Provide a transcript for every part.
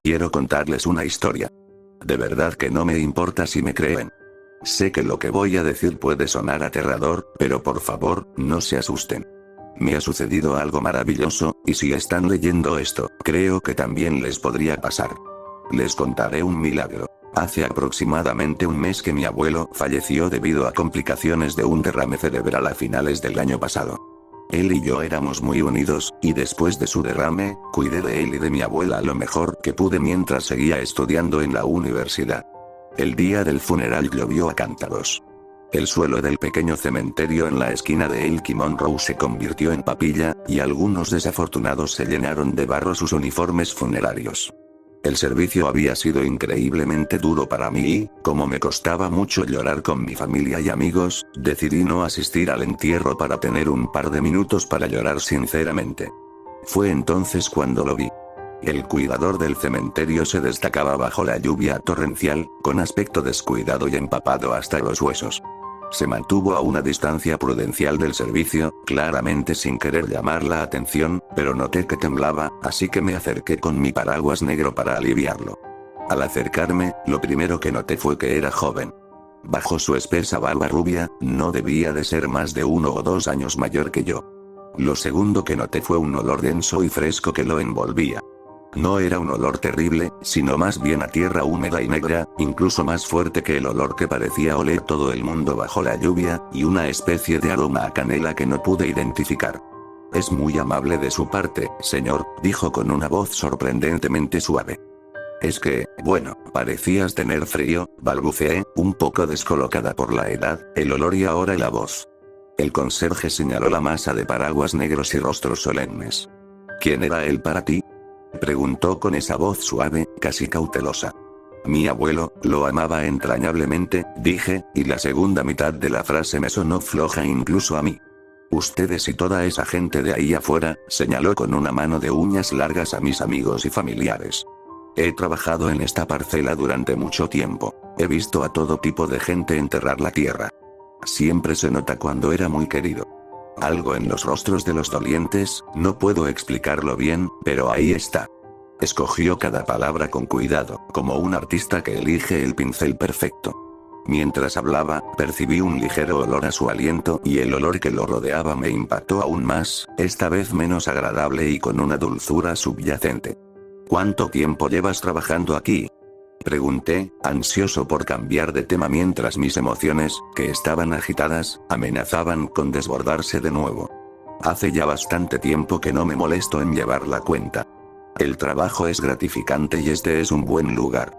Quiero contarles una historia. De verdad que no me importa si me creen. Sé que lo que voy a decir puede sonar aterrador, pero por favor, no se asusten. Me ha sucedido algo maravilloso, y si están leyendo esto, creo que también les podría pasar. Les contaré un milagro. Hace aproximadamente un mes que mi abuelo falleció debido a complicaciones de un derrame cerebral a finales del año pasado. Él y yo éramos muy unidos, y después de su derrame, cuidé de él y de mi abuela lo mejor que pude mientras seguía estudiando en la universidad. El día del funeral llovió a cántaros. El suelo del pequeño cementerio en la esquina de Elkie Monroe se convirtió en papilla, y algunos desafortunados se llenaron de barro sus uniformes funerarios. El servicio había sido increíblemente duro para mí y, como me costaba mucho llorar con mi familia y amigos, decidí no asistir al entierro para tener un par de minutos para llorar sinceramente. Fue entonces cuando lo vi. El cuidador del cementerio se destacaba bajo la lluvia torrencial, con aspecto descuidado y empapado hasta los huesos. Se mantuvo a una distancia prudencial del servicio, claramente sin querer llamar la atención, pero noté que temblaba, así que me acerqué con mi paraguas negro para aliviarlo. Al acercarme, lo primero que noté fue que era joven. Bajo su espesa barba rubia, no debía de ser más de 1 o 2 años mayor que yo. Lo segundo que noté fue un olor denso y fresco que lo envolvía. No era un olor terrible, sino más bien a tierra húmeda y negra, incluso más fuerte que el olor que parecía oler todo el mundo bajo la lluvia, y una especie de aroma a canela que no pude identificar. Es muy amable de su parte, señor, dijo con una voz sorprendentemente suave. Es que, bueno, parecías tener frío, balbuceé, un poco descolocada por la edad, el olor y ahora la voz. El conserje señaló la masa de paraguas negros y rostros solemnes. ¿Quién era él para ti? Preguntó con esa voz suave, casi cautelosa. Mi abuelo, lo amaba entrañablemente, dije, y la segunda mitad de la frase me sonó floja incluso a mí. Ustedes y toda esa gente de ahí afuera, señaló con una mano de uñas largas a mis amigos y familiares. He trabajado en esta parcela durante mucho tiempo. He visto a todo tipo de gente enterrar la tierra. Siempre se nota cuando era muy querido. Algo en los rostros de los dolientes, no puedo explicarlo bien, pero ahí está. Escogió cada palabra con cuidado, como un artista que elige el pincel perfecto. Mientras hablaba, percibí un ligero olor a su aliento y el olor que lo rodeaba me impactó aún más, esta vez menos agradable y con una dulzura subyacente. ¿Cuánto tiempo llevas trabajando aquí? Pregunté, ansioso por cambiar de tema mientras mis emociones, que estaban agitadas, amenazaban con desbordarse de nuevo. Hace ya bastante tiempo que no me molesto en llevar la cuenta. El trabajo es gratificante y este es un buen lugar.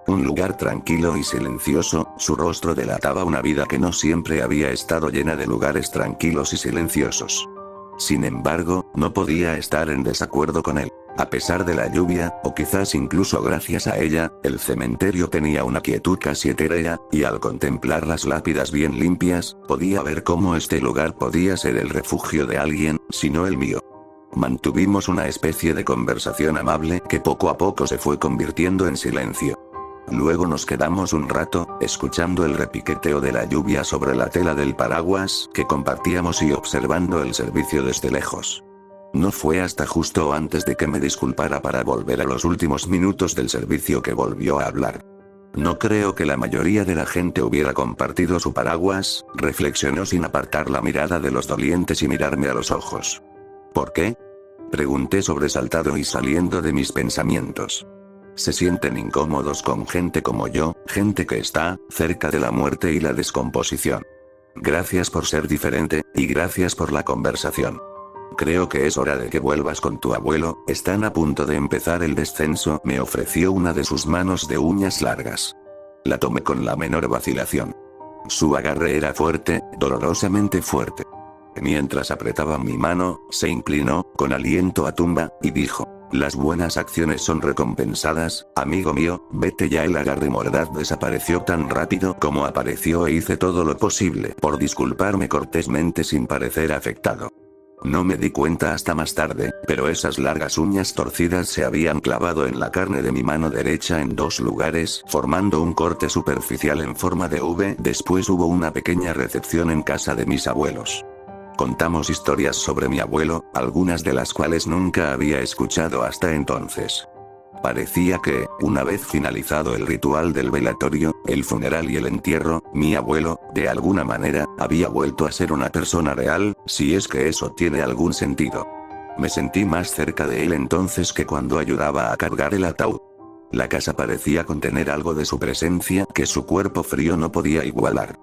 Un lugar tranquilo y silencioso, su rostro delataba una vida que no siempre había estado llena de lugares tranquilos y silenciosos. Sin embargo, no podía estar en desacuerdo con él. A pesar de la lluvia, o quizás incluso gracias a ella, el cementerio tenía una quietud casi etérea, y al contemplar las lápidas bien limpias, podía ver cómo este lugar podía ser el refugio de alguien, si no el mío. Mantuvimos una especie de conversación amable que poco a poco se fue convirtiendo en silencio. Luego nos quedamos un rato, escuchando el repiqueteo de la lluvia sobre la tela del paraguas que compartíamos y observando el servicio desde lejos. No fue hasta justo antes de que me disculpara para volver a los últimos minutos del servicio que volvió a hablar. No creo que la mayoría de la gente hubiera compartido su paraguas, reflexionó sin apartar la mirada de los dolientes y mirarme a los ojos. ¿Por qué? Pregunté sobresaltado y saliendo de mis pensamientos. Se sienten incómodos con gente como yo, gente que está cerca de la muerte y la descomposición. Gracias por ser diferente, y gracias por la conversación. Creo que es hora de que vuelvas con tu abuelo, están a punto de empezar el descenso, me ofreció una de sus manos de uñas largas. La tomé con la menor vacilación. Su agarre era fuerte, dolorosamente fuerte. Mientras apretaba mi mano, se inclinó, con aliento a tumba, y dijo: las buenas acciones son recompensadas, amigo mío, vete ya. El agarre mordaz desapareció tan rápido como apareció e hice todo lo posible por disculparme cortésmente sin parecer afectado. No me di cuenta hasta más tarde, pero esas largas uñas torcidas se habían clavado en la carne de mi mano derecha en 2 lugares, formando un corte superficial en forma de V. Después hubo una pequeña recepción en casa de mis abuelos. Contamos historias sobre mi abuelo, algunas de las cuales nunca había escuchado hasta entonces. Parecía que, una vez finalizado el ritual del velatorio, el funeral y el entierro, mi abuelo, de alguna manera, había vuelto a ser una persona real, si es que eso tiene algún sentido. Me sentí más cerca de él entonces que cuando ayudaba a cargar el ataúd. La casa parecía contener algo de su presencia que su cuerpo frío no podía igualar.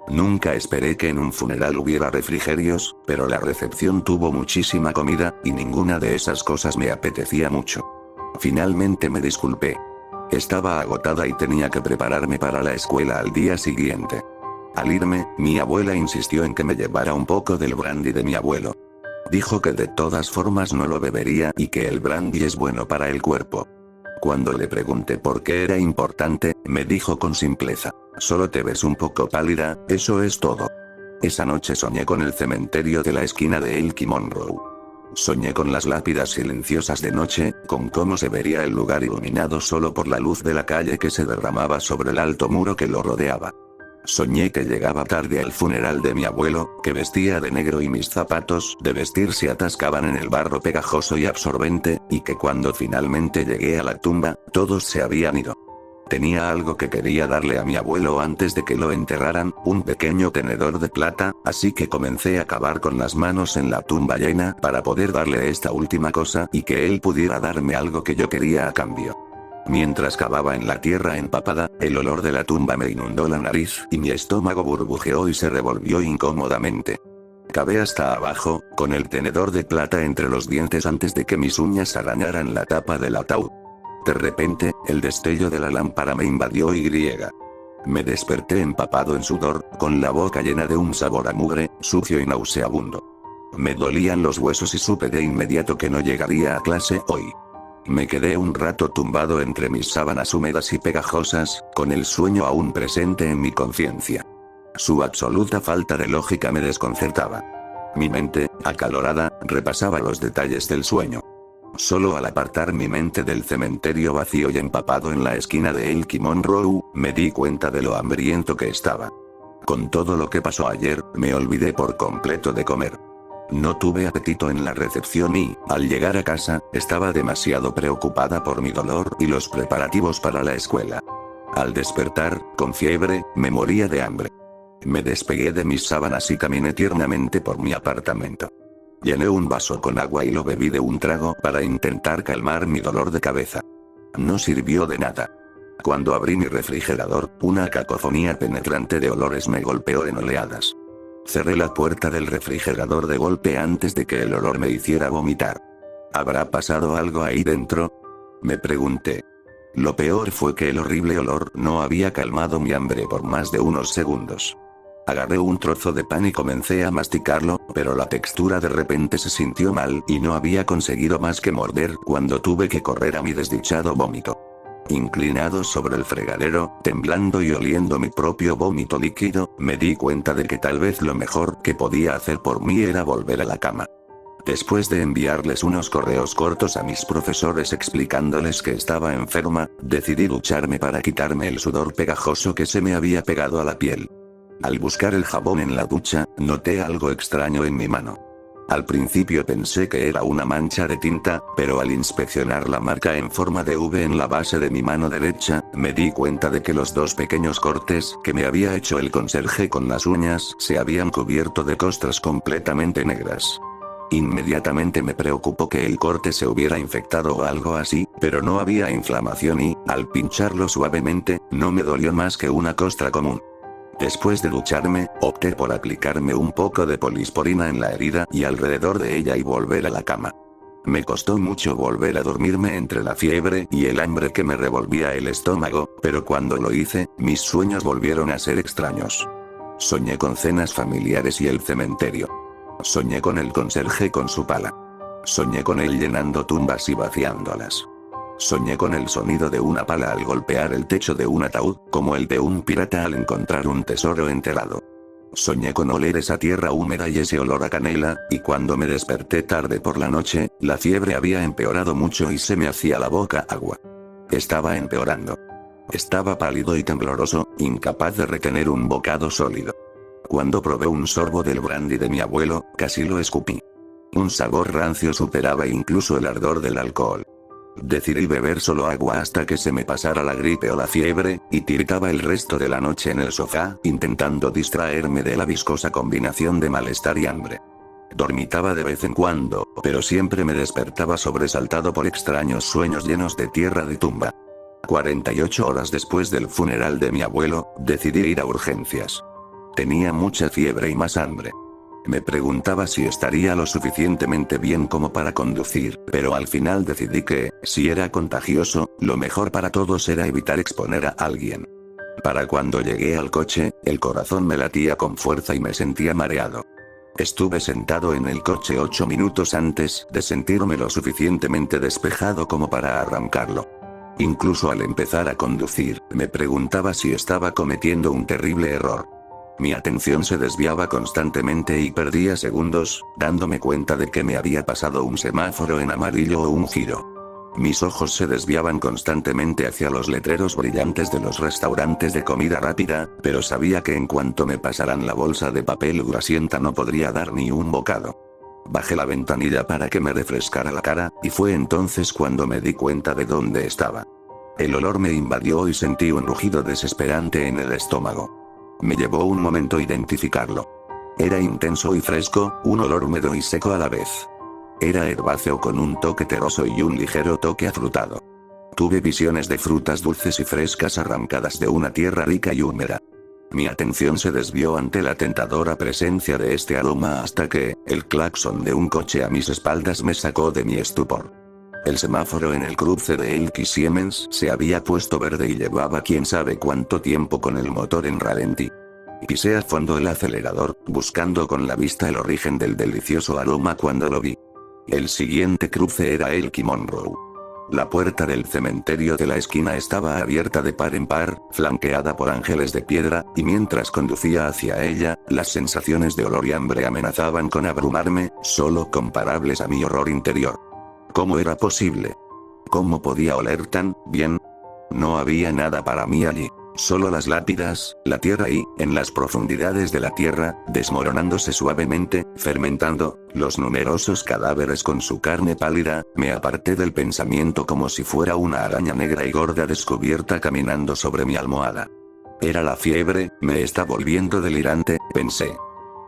Nunca esperé que en un funeral hubiera refrigerios, pero la recepción tuvo muchísima comida, y ninguna de esas cosas me apetecía mucho. Finalmente me disculpé. Estaba agotada y tenía que prepararme para la escuela al día siguiente. Al irme, mi abuela insistió en que me llevara un poco del brandy de mi abuelo. Dijo que de todas formas no lo bebería y que el brandy es bueno para el cuerpo. Cuando le pregunté por qué era importante, me dijo con simpleza: solo te ves un poco pálida, eso es todo. Esa noche soñé con el cementerio de la esquina de Elkie Monroe. Soñé con las lápidas silenciosas de noche, con cómo se vería el lugar iluminado solo por la luz de la calle que se derramaba sobre el alto muro que lo rodeaba. Soñé que llegaba tarde al funeral de mi abuelo, que vestía de negro y mis zapatos de vestir se atascaban en el barro pegajoso y absorbente, y que cuando finalmente llegué a la tumba, todos se habían ido. Tenía algo que quería darle a mi abuelo antes de que lo enterraran, un pequeño tenedor de plata, así que comencé a cavar con las manos en la tumba llena para poder darle esta última cosa y que él pudiera darme algo que yo quería a cambio. Mientras cavaba en la tierra empapada, el olor de la tumba me inundó la nariz y mi estómago burbujeó y se revolvió incómodamente. Cavé hasta abajo, con el tenedor de plata entre los dientes antes de que mis uñas arañaran la tapa del ataúd. De repente, el destello de la lámpara me invadió y me desperté empapado en sudor, con la boca llena de un sabor a mugre, sucio y nauseabundo. Me dolían los huesos y supe de inmediato que no llegaría a clase hoy. Me quedé un rato tumbado entre mis sábanas húmedas y pegajosas, con el sueño aún presente en mi conciencia. Su absoluta falta de lógica me desconcertaba. Mi mente, acalorada, repasaba los detalles del sueño. Solo al apartar mi mente del cementerio vacío y empapado en la esquina de Elkie Monroe, me di cuenta de lo hambriento que estaba. Con todo lo que pasó ayer, me olvidé por completo de comer. No tuve apetito en la recepción y, al llegar a casa, estaba demasiado preocupada por mi dolor y los preparativos para la escuela. Al despertar, con fiebre, me moría de hambre. Me despegué de mis sábanas y caminé tiernamente por mi apartamento. Llené un vaso con agua y lo bebí de un trago para intentar calmar mi dolor de cabeza. No sirvió de nada. Cuando abrí mi refrigerador, una cacofonía penetrante de olores me golpeó en oleadas. Cerré la puerta del refrigerador de golpe antes de que el olor me hiciera vomitar. ¿Habrá pasado algo ahí dentro?, me pregunté. Lo peor fue que el horrible olor no había calmado mi hambre por más de unos segundos. Agarré un trozo de pan y comencé a masticarlo, pero la textura de repente se sintió mal y no había conseguido más que morder cuando tuve que correr a mi desdichado vómito. Inclinado sobre el fregadero, temblando y oliendo mi propio vómito líquido, me di cuenta de que tal vez lo mejor que podía hacer por mí era volver a la cama. Después de enviarles unos correos cortos a mis profesores explicándoles que estaba enferma, decidí ducharme para quitarme el sudor pegajoso que se me había pegado a la piel. Al buscar el jabón en la ducha, noté algo extraño en mi mano. Al principio pensé que era una mancha de tinta, pero al inspeccionar la marca en forma de V en la base de mi mano derecha, me di cuenta de que los dos pequeños cortes que me había hecho el conserje con las uñas se habían cubierto de costras completamente negras. Inmediatamente me preocupó que el corte se hubiera infectado o algo así, pero no había inflamación y, al pincharlo suavemente, no me dolió más que una costra común. Después de ducharme, opté por aplicarme un poco de polisporina en la herida y alrededor de ella y volver a la cama. Me costó mucho volver a dormirme entre la fiebre y el hambre que me revolvía el estómago, pero cuando lo hice, mis sueños volvieron a ser extraños. Soñé con cenas familiares y el cementerio. Soñé con el conserje con su pala. Soñé con él llenando tumbas y vaciándolas. Soñé con el sonido de una pala al golpear el techo de un ataúd, como el de un pirata al encontrar un tesoro enterrado. Soñé con oler esa tierra húmeda y ese olor a canela, y cuando me desperté tarde por la noche, la fiebre había empeorado mucho y se me hacía la boca agua. Estaba empeorando. Estaba pálido y tembloroso, incapaz de retener un bocado sólido. Cuando probé un sorbo del brandy de mi abuelo, casi lo escupí. Un sabor rancio superaba incluso el ardor del alcohol. Decidí beber solo agua hasta que se me pasara la gripe o la fiebre, y tiritaba el resto de la noche en el sofá, intentando distraerme de la viscosa combinación de malestar y hambre. Dormitaba de vez en cuando, pero siempre me despertaba sobresaltado por extraños sueños llenos de tierra de tumba. 48 horas después del funeral de mi abuelo, decidí ir a urgencias. Tenía mucha fiebre y más hambre. Me preguntaba si estaría lo suficientemente bien como para conducir, pero al final decidí que, si era contagioso, lo mejor para todos era evitar exponer a alguien. Para cuando llegué al coche, el corazón me latía con fuerza y me sentía mareado. Estuve sentado en el coche 8 minutos antes de sentirme lo suficientemente despejado como para arrancarlo. Incluso al empezar a conducir, me preguntaba si estaba cometiendo un terrible error. Mi atención se desviaba constantemente y perdía segundos, dándome cuenta de que me había pasado un semáforo en amarillo o un giro. Mis ojos se desviaban constantemente hacia los letreros brillantes de los restaurantes de comida rápida, pero sabía que en cuanto me pasaran la bolsa de papel grasienta no podría dar ni un bocado. Bajé la ventanilla para que me refrescara la cara, y fue entonces cuando me di cuenta de dónde estaba. El olor me invadió y sentí un rugido desesperante en el estómago. Me llevó un momento identificarlo. Era intenso y fresco, un olor húmedo y seco a la vez. Era herbáceo con un toque terroso y un ligero toque afrutado. Tuve visiones de frutas dulces y frescas arrancadas de una tierra rica y húmeda. Mi atención se desvió ante la tentadora presencia de este aroma hasta que, el claxon de un coche a mis espaldas me sacó de mi estupor. El semáforo en el cruce de Elk y Siemens se había puesto verde y llevaba quién sabe cuánto tiempo con el motor en ralentí. Pisé a fondo el acelerador, buscando con la vista el origen del delicioso aroma cuando lo vi. El siguiente cruce era Elk y Monroe. La puerta del cementerio de la esquina estaba abierta de par en par, flanqueada por ángeles de piedra, y mientras conducía hacia ella, las sensaciones de olor y hambre amenazaban con abrumarme, solo comparables a mi horror interior. ¿Cómo era posible? ¿Cómo podía oler tan bien? No había nada para mí allí. Solo las lápidas, la tierra y, en las profundidades de la tierra, desmoronándose suavemente, fermentando, los numerosos cadáveres con su carne pálida. Me aparté del pensamiento como si fuera una araña negra y gorda descubierta caminando sobre mi almohada. Era la fiebre, me está volviendo delirante, pensé.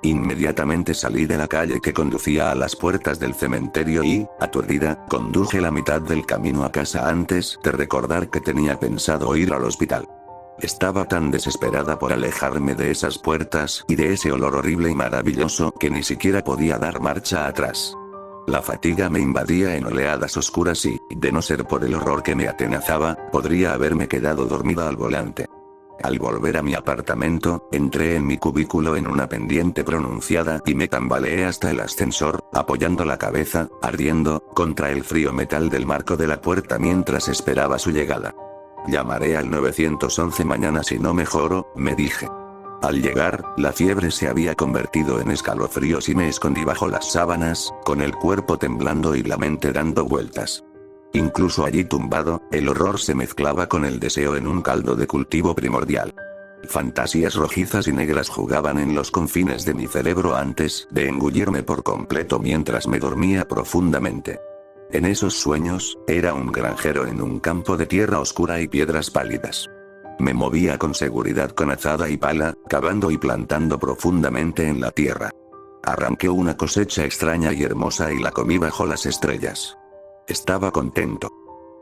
Inmediatamente salí de la calle que conducía a las puertas del cementerio y, aturdida, conduje la mitad del camino a casa antes de recordar que tenía pensado ir al hospital. Estaba tan desesperada por alejarme de esas puertas y de ese olor horrible y maravilloso que ni siquiera podía dar marcha atrás. La fatiga me invadía en oleadas oscuras y, de no ser por el horror que me atenazaba, podría haberme quedado dormida al volante. Al volver a mi apartamento, entré en mi cubículo en una pendiente pronunciada y me tambaleé hasta el ascensor, apoyando la cabeza, ardiendo, contra el frío metal del marco de la puerta mientras esperaba su llegada. Llamaré al 911 mañana si no mejoro, me dije. Al llegar, la fiebre se había convertido en escalofríos y me escondí bajo las sábanas, con el cuerpo temblando y la mente dando vueltas. Incluso allí tumbado, el horror se mezclaba con el deseo en un caldo de cultivo primordial. Fantasías rojizas y negras jugaban en los confines de mi cerebro antes de engullirme por completo mientras me dormía profundamente. En esos sueños, era un granjero en un campo de tierra oscura y piedras pálidas. Me movía con seguridad con azada y pala, cavando y plantando profundamente en la tierra. Arranqué una cosecha extraña y hermosa y la comí bajo las estrellas. Estaba contento.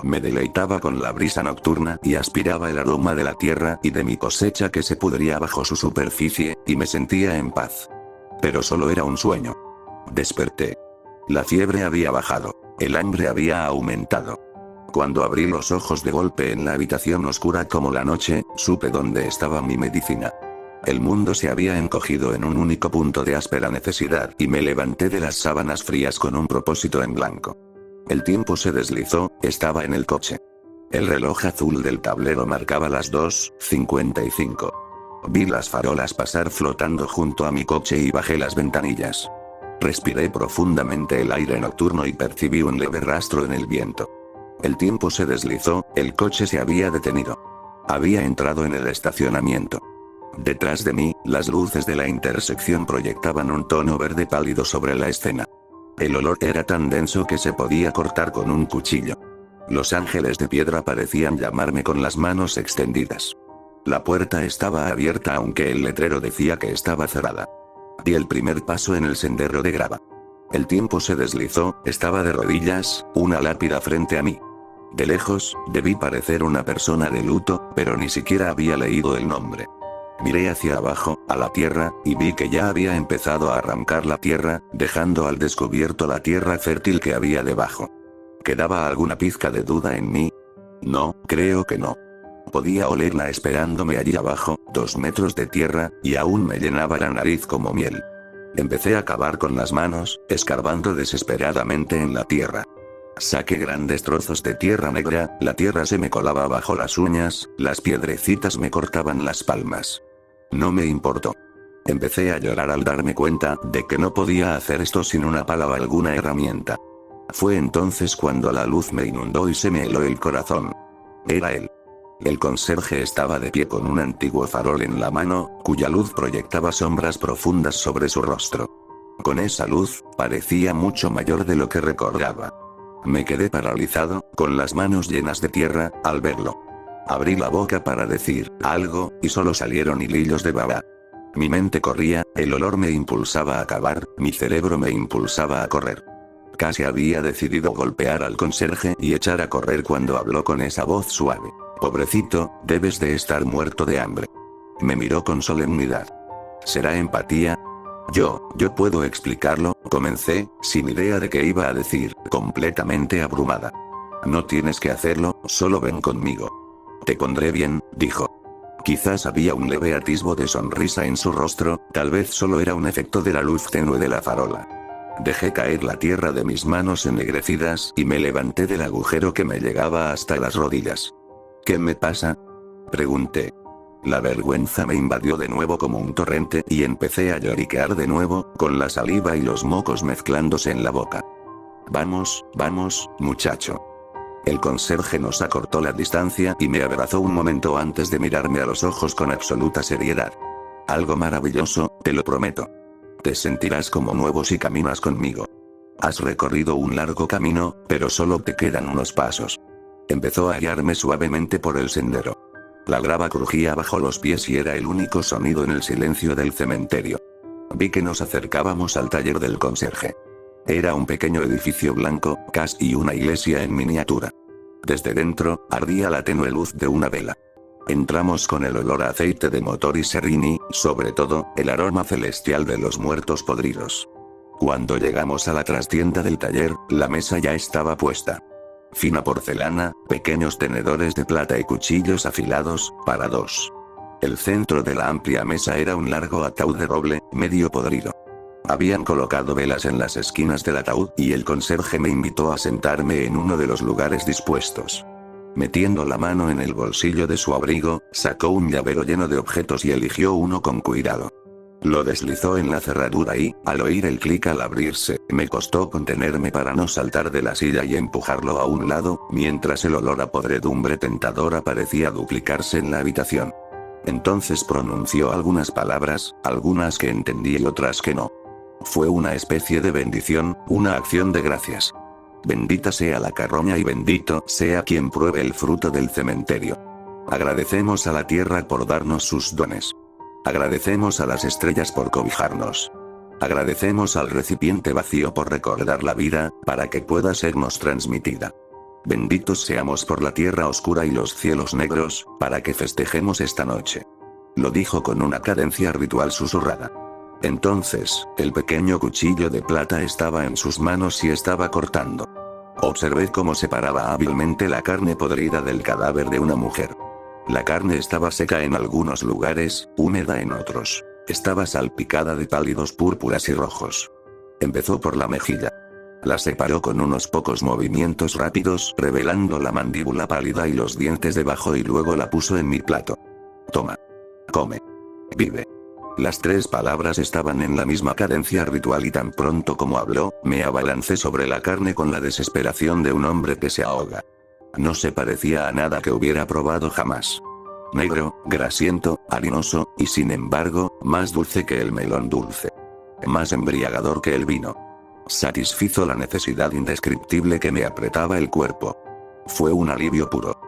Me deleitaba con la brisa nocturna y aspiraba el aroma de la tierra y de mi cosecha que se pudría bajo su superficie, y me sentía en paz. Pero solo era un sueño. Desperté. La fiebre había bajado. El hambre había aumentado. Cuando abrí los ojos de golpe en la habitación oscura como la noche, supe dónde estaba mi medicina. El mundo se había encogido en un único punto de áspera necesidad y me levanté de las sábanas frías con un propósito en blanco. El tiempo se deslizó, estaba en el coche. El reloj azul del tablero marcaba las 2:55. Vi las farolas pasar flotando junto a mi coche y bajé las ventanillas. Respiré profundamente el aire nocturno y percibí un leve rastro en el viento. El tiempo se deslizó, el coche se había detenido. Había entrado en el estacionamiento. Detrás de mí, las luces de la intersección proyectaban un tono verde pálido sobre la escena. El olor era tan denso que se podía cortar con un cuchillo. Los ángeles de piedra parecían llamarme con las manos extendidas. La puerta estaba abierta aunque el letrero decía que estaba cerrada. Di el primer paso en el sendero de grava. El tiempo se deslizó, estaba de rodillas, una lápida frente a mí. De lejos, debí parecer una persona de luto, pero ni siquiera había leído el nombre. Miré hacia abajo, a la tierra, y vi que ya había empezado a arrancar la tierra, dejando al descubierto la tierra fértil que había debajo. ¿Quedaba alguna pizca de duda en mí? No, creo que no. Podía olerla esperándome allí abajo, 2 metros de tierra, y aún me llenaba la nariz como miel. Empecé a cavar con las manos, escarbando desesperadamente en la tierra. Saqué grandes trozos de tierra negra, la tierra se me colaba bajo las uñas, las piedrecitas me cortaban las palmas. No me importó. Empecé a llorar al darme cuenta de que no podía hacer esto sin una pala o alguna herramienta. Fue entonces cuando la luz me inundó y se me heló el corazón. Era él. El conserje estaba de pie con un antiguo farol en la mano, cuya luz proyectaba sombras profundas sobre su rostro. Con esa luz, parecía mucho mayor de lo que recordaba. Me quedé paralizado, con las manos llenas de tierra, al verlo. Abrí la boca para decir algo, y solo salieron hilillos de baba. Mi mente corría, el olor me impulsaba a cavar, mi cerebro me impulsaba a correr. Casi había decidido golpear al conserje y echar a correr cuando habló con esa voz suave. Pobrecito, debes de estar muerto de hambre. Me miró con solemnidad. ¿Será empatía? Yo puedo explicarlo, comencé, sin idea de qué iba a decir, completamente abrumada. No tienes que hacerlo, solo ven conmigo. Te pondré bien, dijo. Quizás había un leve atisbo de sonrisa en su rostro, tal vez solo era un efecto de la luz tenue de la farola. Dejé caer la tierra de mis manos ennegrecidas y me levanté del agujero que me llegaba hasta las rodillas. ¿Qué me pasa? Pregunté. La vergüenza me invadió de nuevo como un torrente y empecé a lloriquear de nuevo, con la saliva y los mocos mezclándose en la boca. Vamos, muchacho. El conserje nos acortó la distancia y me abrazó un momento antes de mirarme a los ojos con absoluta seriedad. Algo maravilloso, te lo prometo. Te sentirás como nuevo si caminas conmigo. Has recorrido un largo camino, pero solo te quedan unos pasos. Empezó a guiarme suavemente por el sendero. La grava crujía bajo los pies y era el único sonido en el silencio del cementerio. Vi que nos acercábamos al taller del conserje. Era un pequeño edificio blanco, casi una iglesia en miniatura. Desde dentro, ardía la tenue luz de una vela. Entramos con el olor a aceite de motor y serrini, sobre todo, el aroma celestial de los muertos podridos. Cuando llegamos a la trastienda del taller, la mesa ya estaba puesta. Fina porcelana, pequeños tenedores de plata y cuchillos afilados, para 2. El centro de la amplia mesa era un largo ataúd de roble, medio podrido. Habían colocado velas en las esquinas del ataúd y el conserje me invitó a sentarme en uno de los lugares dispuestos. Metiendo la mano en el bolsillo de su abrigo, sacó un llavero lleno de objetos y eligió uno con cuidado. Lo deslizó en la cerradura y, al oír el clic al abrirse, me costó contenerme para no saltar de la silla y empujarlo a un lado, mientras el olor a podredumbre tentadora parecía duplicarse en la habitación. Entonces pronunció algunas palabras, algunas que entendí y otras que no. Fue una especie de bendición, una acción de gracias. Bendita sea la carroña y bendito sea quien pruebe el fruto del cementerio. Agradecemos a la tierra por darnos sus dones. Agradecemos a las estrellas por cobijarnos. Agradecemos al recipiente vacío por recordar la vida, para que pueda sernos transmitida. Benditos seamos por la tierra oscura y los cielos negros, para que festejemos esta noche. Lo dijo con una cadencia ritual susurrada. Entonces, el pequeño cuchillo de plata estaba en sus manos y estaba cortando. Observé cómo separaba hábilmente la carne podrida del cadáver de una mujer. La carne estaba seca en algunos lugares, húmeda en otros. Estaba salpicada de pálidos púrpuras y rojos. Empezó por la mejilla. La separó con unos pocos movimientos rápidos, revelando la mandíbula pálida y los dientes debajo y luego la puso en mi plato. Toma. Come. Vive. Las 3 palabras estaban en la misma cadencia ritual y tan pronto como habló, me abalancé sobre la carne con la desesperación de un hombre que se ahoga. No se parecía a nada que hubiera probado jamás. Negro, grasiento, harinoso, y sin embargo, más dulce que el melón dulce. Más embriagador que el vino. Satisfizo la necesidad indescriptible que me apretaba el cuerpo. Fue un alivio puro.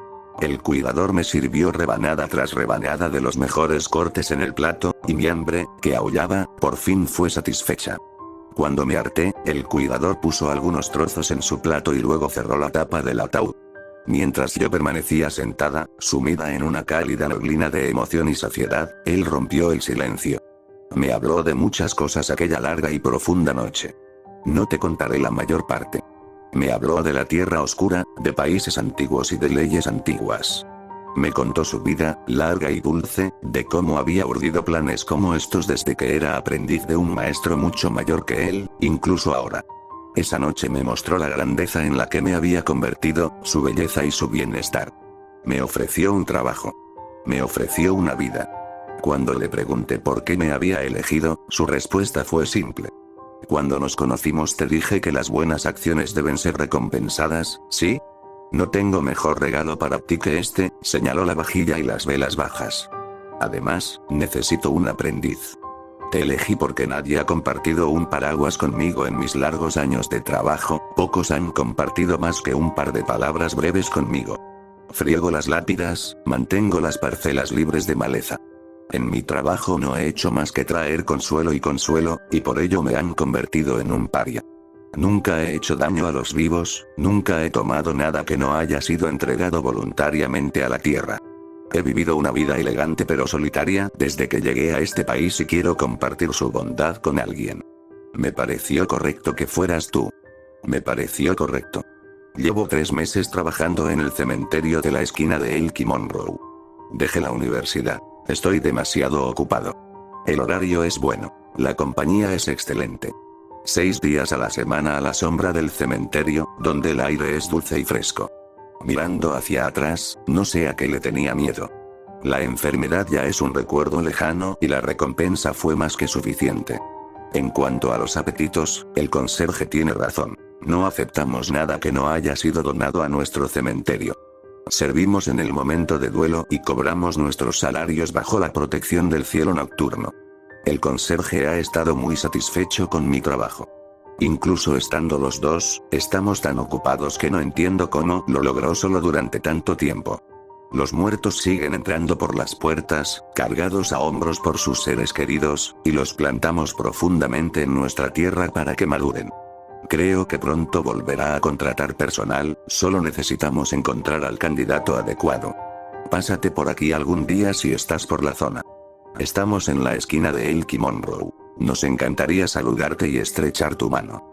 El cuidador me sirvió rebanada tras rebanada de los mejores cortes en el plato, y mi hambre, que aullaba, por fin fue satisfecha. Cuando me harté, el cuidador puso algunos trozos en su plato y luego cerró la tapa del ataúd. Mientras yo permanecía sentada, sumida en una cálida neblina de emoción y saciedad, él rompió el silencio. Me habló de muchas cosas aquella larga y profunda noche. No te contaré la mayor parte. Me habló de la tierra oscura, de países antiguos y de leyes antiguas. Me contó su vida, larga y dulce, de cómo había urdido planes como estos desde que era aprendiz de un maestro mucho mayor que él, incluso ahora. Esa noche me mostró la grandeza en la que me había convertido, su belleza y su bienestar. Me ofreció un trabajo. Me ofreció una vida. Cuando le pregunté por qué me había elegido, su respuesta fue simple. Cuando nos conocimos te dije que las buenas acciones deben ser recompensadas, ¿sí? No tengo mejor regalo para ti que este, señaló la vajilla y las velas bajas. Además, necesito un aprendiz. Te elegí porque nadie ha compartido un paraguas conmigo en mis largos años de trabajo, pocos han compartido más que un par de palabras breves conmigo. Friego las lápidas, mantengo las parcelas libres de maleza. En mi trabajo no he hecho más que traer consuelo, y por ello me han convertido en un paria. Nunca he hecho daño a los vivos, nunca he tomado nada que no haya sido entregado voluntariamente a la tierra. He vivido una vida elegante pero solitaria desde que llegué a este país y quiero compartir su bondad con alguien. Me pareció correcto que fueras tú. Me pareció correcto. Llevo 3 meses trabajando en el cementerio de la esquina de Elkie Monroe. Dejé la universidad. Estoy demasiado ocupado. El horario es bueno. La compañía es excelente. 6 días a la semana a la sombra del cementerio, donde el aire es dulce y fresco. Mirando hacia atrás, no sé a qué le tenía miedo. La enfermedad ya es un recuerdo lejano y la recompensa fue más que suficiente. En cuanto a los apetitos, el conserje tiene razón. No aceptamos nada que no haya sido donado a nuestro cementerio. Servimos en el momento de duelo y cobramos nuestros salarios bajo la protección del cielo nocturno. El conserje ha estado muy satisfecho con mi trabajo. Incluso estando los dos, estamos tan ocupados que no entiendo cómo lo logró solo durante tanto tiempo. Los muertos siguen entrando por las puertas, cargados a hombros por sus seres queridos, y los plantamos profundamente en nuestra tierra para que maduren. Creo que pronto volverá a contratar personal, solo necesitamos encontrar al candidato adecuado. Pásate por aquí algún día si estás por la zona. Estamos en la esquina de Elkie Monroe. Nos encantaría saludarte y estrechar tu mano.